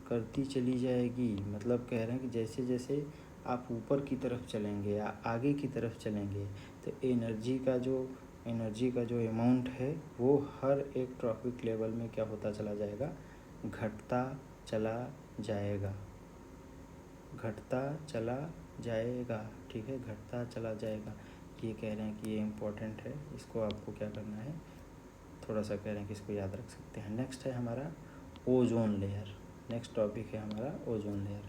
Speaker 1: करती चली जाएगी। मतलब कह रहे हैं कि जैसे जैसे आप ऊपर की तरफ चलेंगे या आगे की तरफ चलेंगे तो एनर्जी का जो अमाउंट है वो हर एक ट्रॉपिक लेवल में क्या होता चला जाएगा, घटता चला जाएगा, घटता चला जाएगा, ठीक है, घटता चला जाएगा। ये कह रहे हैं कि ये इम्पोर्टेंट है, इसको आपको क्या करना है, थोड़ा सा कह रहे हैं कि इसको याद रख सकते हैं। नेक्स्ट है हमारा ओजोन लेयर, नेक्स्ट टॉपिक है हमारा ओजोन लेयर।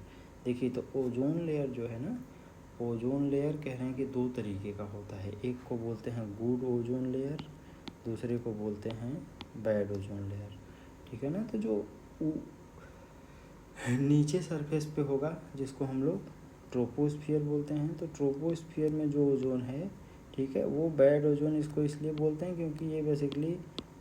Speaker 1: देखिए तो ओजोन लेयर जो है ना, ओजोन लेयर कह रहे हैं कि दो तरीके का होता है, एक को बोलते हैं गुड ओजोन लेयर, दूसरे को बोलते हैं बैड ओजोन लेयर, ठीक है ना। तो जो नीचे सरफेस पे होगा जिसको हम लोग ट्रोपोस्फियर बोलते हैं, तो ट्रोपोस्फियर में जो ओजोन है, ठीक है, वो बैड ओजोन इसको इसलिए बोलते हैं क्योंकि ये बेसिकली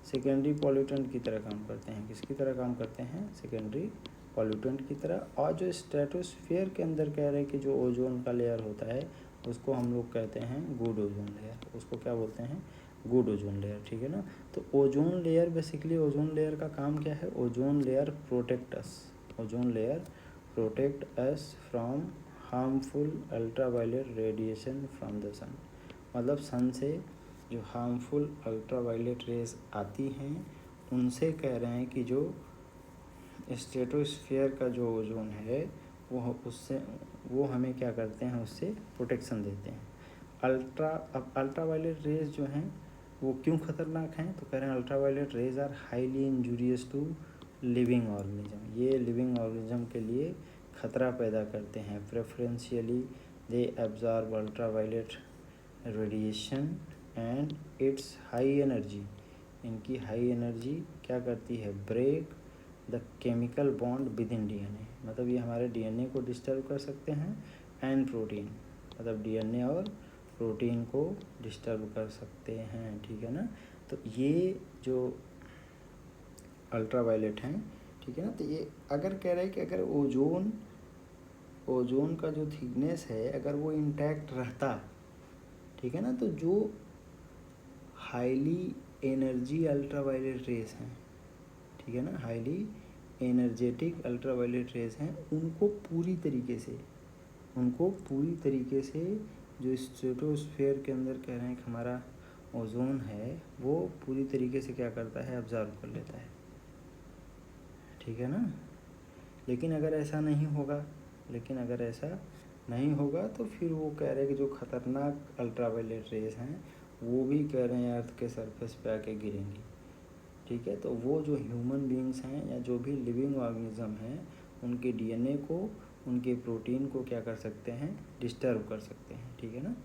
Speaker 1: सेकेंडरी पॉल्यूटेंट की तरह काम करते हैं। किसकी तरह काम करते हैं, सेकेंडरी पॉल्यूटेंट की तरह। और जो स्ट्रेटोस्फियर के अंदर कह रहे हैं कि जो ओजोन का लेयर होता है उसको हम लोग कहते हैं गुड ओजोन लेयर, उसको क्या बोलते हैं, गुड ओजोन लेयर, ठीक है ना। तो ozone layer basically, ozone layer का काम क्या है, ozone layer protect us, ozone layer protect us from harmful ultraviolet radiation from the sun. मतलब सन से जो हार्मफुल अल्ट्रावायलेट रेज आती हैं उनसे कह रहे हैं कि जो स्ट्रेटोस्फियर का जो ओजोन है वो हमें क्या करते हैं, उससे प्रोटेक्शन देते हैं। अब अल्ट्रावायलेट रेज जो हैं वो क्यों ख़तरनाक हैं, तो कह रहे हैं ultraviolet rays are highly injurious to living organism, ये लिविंग ऑर्गेनिज्म के लिए ख़तरा पैदा करते हैं। Preferentially they absorb ultraviolet radiation and its high energy, इनकी हाई एनर्जी क्या करती है, break the chemical bond within DNA, मतलब ये हमारे डीएनए को डिस्टर्ब कर सकते हैं, एंड प्रोटीन, मतलब डीएनए और प्रोटीन को डिस्टर्ब कर सकते हैं, ठीक है ना। तो ये जो अल्ट्रावायलेट हैं, ठीक है ना, तो ये अगर कह रहे हैं कि अगर ओजोन का जो थिकनेस है अगर वो इंटैक्ट रहता, ठीक है ना, तो जो हाईली एनर्जी अल्ट्रावायलेट रेस हैं, ठीक है ना, हाईली एनर्जेटिक अल्ट्रावायलेट रेस हैं, उनको पूरी तरीके से उनको पूरी तरीके से जो स्ट्रेटोस्फेयर के अंदर कह रहे हैं कि हमारा ओजोन है वो पूरी तरीके से क्या करता है, ऑब्जर्व कर लेता है, ठीक है ना। लेकिन अगर ऐसा नहीं होगा तो फिर वो कह रहे हैं कि जो ख़तरनाक अल्ट्रावायलेट रेज हैं वो भी कह रहे हैं अर्थ के सरफेस पे आके गिरेंगी, ठीक है। तो वो जो ह्यूमन बीइंग्स हैं या जो भी लिविंग ऑर्गेनिज्म हैं उनके डीएनए को, उनके प्रोटीन को क्या कर सकते हैं, डिस्टर्ब कर सकते हैं, ठीक है ना।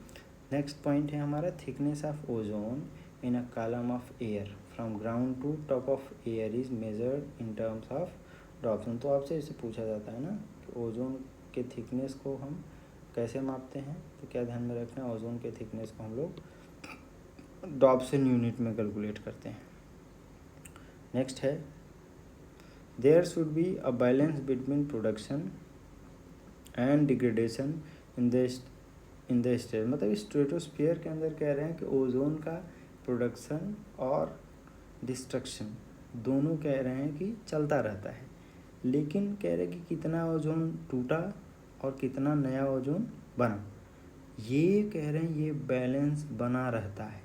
Speaker 1: नेक्स्ट पॉइंट है हमारा thickness of ozone in a column of air from ground to top of air is measured in terms of Dobson. तो आपसे इसे पूछा जाता है ना कि ओजोन के थिकनेस को हम कैसे मापते हैं, तो क्या ध्यान में रखना है, ओजोन के थिकनेस को हम लोग डॉप्सन यूनिट में कैलकुलेट करते हैं। नेक्स्ट है there should be a balance between production and degradation in the state, मतलब स्ट्रेटोस्फीयर के अंदर कह रहे हैं कि ओजोन का प्रोडक्शन और डिस्ट्रक्शन दोनों कह रहे हैं कि चलता रहता है, लेकिन कह रहे हैं कि कितना ओजोन टूटा और कितना नया ओजोन बना, ये कह रहे हैं ये बैलेंस बना रहता है,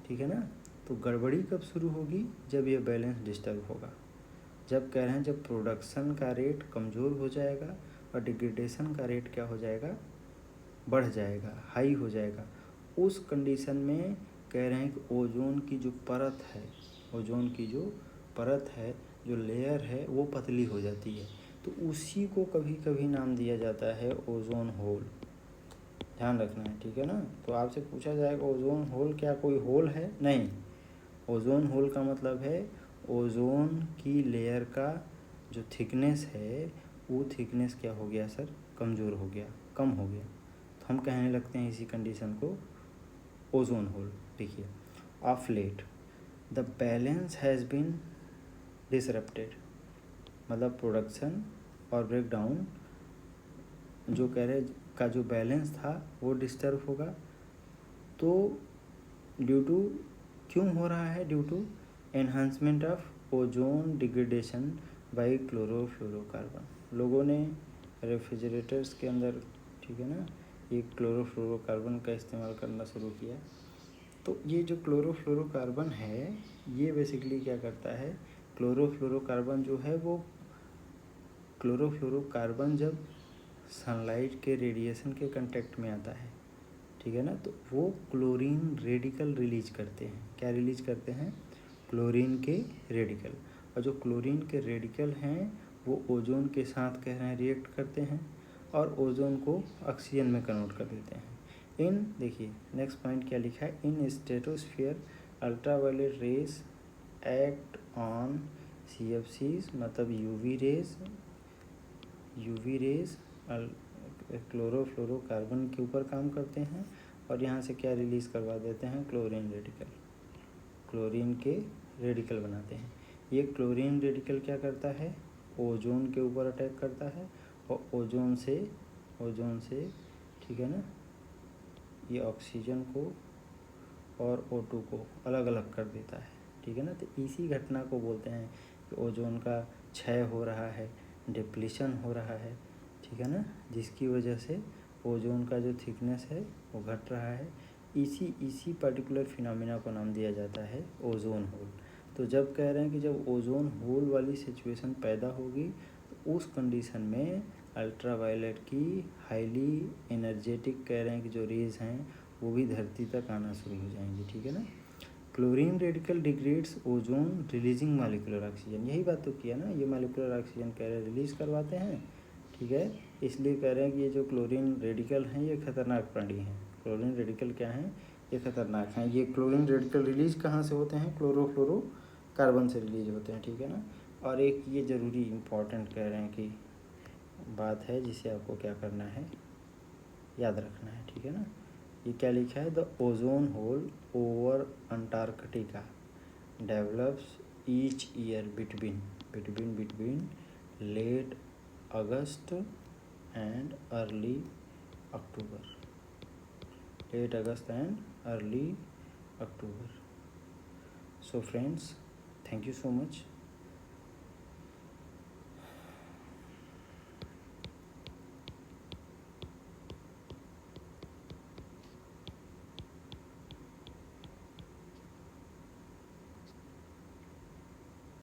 Speaker 1: ठीक है ना। तो गड़बड़ी कब शुरू होगी, जब ये बैलेंस डिस्टर्ब होगा, जब कह रहे हैं जब प्रोडक्शन का रेट कमज़ोर हो जाएगा और डिग्रेडेशन का रेट क्या हो जाएगा, बढ़ जाएगा, हाई हो जाएगा, उस कंडीशन में कह रहे हैं कि ओजोन की जो परत है, ओजोन की जो परत है, जो लेयर है वो पतली हो जाती है, तो उसी को कभी कभी नाम दिया जाता है ओजोन होल, ध्यान रखना है, ठीक है ना। तो आपसे पूछा जाएगा ओजोन होल क्या कोई होल है, नहीं, ओजोन होल का मतलब है ओजोन की लेयर का जो थिकनेस है वो थिकनेस क्या हो गया सर, कमज़ोर हो गया, कम हो गया, तो हम कहने लगते हैं इसी कंडीशन को ओजोन होल। देखिए of late the balance has been disrupted, मतलब प्रोडक्शन और ब्रेकडाउन जो कह रहे का जो बैलेंस था वो डिस्टर्ब होगा, तो ड्यू टू क्यों हो रहा है, due to enhancement of ozone degradation by chlorofluorocarbon. लोगों ने रेफ्रिजरेटर्स के अंदर, ठीक है ना, ये क्लोरोफ्लोरोकार्बन का इस्तेमाल करना शुरू किया, तो ये जो क्लोरोफ्लोरोकार्बन है ये बेसिकली क्या करता है, क्लोरोफ्लोरोकार्बन जो है वो क्लोरोफ्लोरोकार्बन जब सनलाइट के रेडिएशन के कांटेक्ट में आता है, ठीक है ना, तो वो क्लोरीन रेडिकल रिलीज करते हैं, क्या रिलीज करते हैं, क्लोरीन के रेडिकल, और जो क्लोरीन के रेडिकल हैं वो ओजोन के साथ कह रहे हैं रिएक्ट करते हैं और ओजोन को ऑक्सीजन में कन्वर्ट कर देते हैं। इन देखिए नेक्स्ट पॉइंट क्या लिखा है, in stratosphere ultraviolet rays act on CFCs, मतलब यूवी रेज क्लोरोफ्लोरोकार्बन के ऊपर काम करते हैं और यहाँ से क्या रिलीज़ करवा देते हैं, क्लोरीन रेडिकल, क्लोरीन के रेडिकल बनाते हैं। ये क्लोरीन रेडिकल क्या करता है, ओजोन के ऊपर अटैक करता है और ओजोन से ठीक है ना, ये ऑक्सीजन को और O2 को अलग अलग कर देता है, ठीक है ना। तो इसी घटना को बोलते हैं कि ओजोन का क्षय हो रहा है, डिप्लीशन हो रहा है, ठीक है ना, जिसकी वजह से ओजोन का जो थिकनेस है वो घट रहा है। इसी पर्टिकुलर फिनोमिना को नाम दिया जाता है ओजोन होल। तो जब कह रहे हैं कि जब ओजोन होल वाली सिचुएशन पैदा होगी तो उस कंडीशन में अल्ट्रावायलेट की हाईली एनर्जेटिक कह रहे हैं कि जो रेज हैं वो भी धरती तक आना शुरू हो जाएंगी, ठीक है ना। Chlorine radical degrades ozone releasing molecular oxygen, यही बात तो किया ना, ये मॉलिक्यूलर ऑक्सीजन कह रहे हैं रिलीज़ करवाते हैं, ठीक है। इसलिए कह रहे हैं कि ये जो क्लोरीन रेडिकल हैं ये खतरनाक प्राणी हैं, क्लोरीन रेडिकल क्या हैं, ये खतरनाक हैं। ये क्लोरीन रेडिकल रिलीज़ कहाँ से होते हैं, क्लोरोफ्लोरोकार्बन से रिलीज होते हैं, ठीक है ना। और एक ये ज़रूरी इम्पॉर्टेंट कह रहे हैं कि बात है जिसे आपको क्या करना है, याद रखना है, ठीक है ना। ये क्या लिखा है, the ozone hole over Antarctica develops each year between late August and early October, So friends, thank you so much.